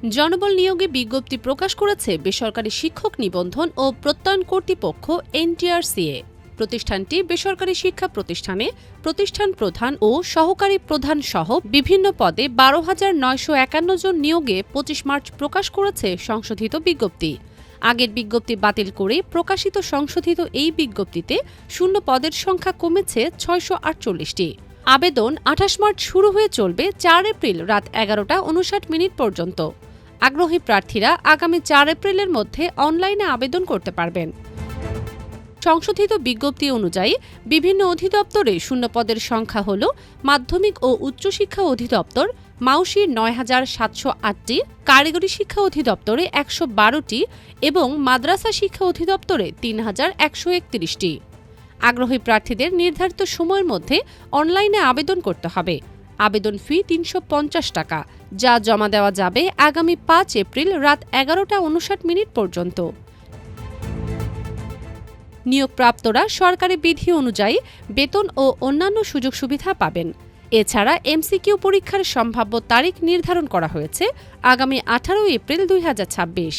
জনবল নিয়োগে বিজ্ঞপ্তি প্রকাশ করেছে বেসরকারি শিক্ষক নিবন্ধন ও প্রত্যয়ন কর্তৃপক্ষ এনটিআরসিএ। প্রতিষ্ঠানটি বেসরকারি শিক্ষা প্রতিষ্ঠানে প্রতিষ্ঠান প্রধান ও সহকারী প্রধান সহ বিভিন্ন পদে ১২,৯৫১ জন নিয়োগে ২৫ মার্চ প্রকাশ করেছে সংশোধিত বিজ্ঞপ্তি। আগের বিজ্ঞপ্তি বাতিল করে প্রকাশিত সংশোধিত এই বিজ্ঞপ্তিতে শূন্য পদের সংখ্যা কমেছে ৬৪৮টি। আবেদন ২৮ মার্চ শুরু হয়ে চলবে ৪ এপ্রিল রাত ১১:৫৯ পর্যন্ত। আগ্রহী প্রার্থীরা আগামী ৪ এপ্রিলের মধ্যে অনলাইনে আবেদন করতে পারবেন। সংশোধিত বিজ্ঞপ্তি অনুযায়ী বিভিন্ন অধিদপ্তরে শূন্য পদের সংখ্যা হল মাধ্যমিক ও উচ্চশিক্ষা অধিদপ্তর মাউশির ৯,৭০৮টি, কারিগরি শিক্ষা অধিদপ্তরে ১১২টি এবং মাদ্রাসা শিক্ষা অধিদপ্তরে ৩,১৩১টি। আগ্রহী প্রার্থীদের নির্ধারিত সময়ের মধ্যে অনলাইনে আবেদন করতে হবে। আবেদন ফি ৩৫০ টাকা, যা জমা দেওয়া যাবে আগামী ৫ এপ্রিল রাত ১১:৫৯ পর্যন্ত। নিয়োগপ্রাপ্তরা সরকারি বিধি অনুযায়ী বেতন ও অন্যান্য সুযোগ সুবিধা পাবেন। এছাড়া এমসিকিউ পরীক্ষার সম্ভাব্য তারিখ নির্ধারণ করা হয়েছে আগামী ১৮ এপ্রিল ২০২৬।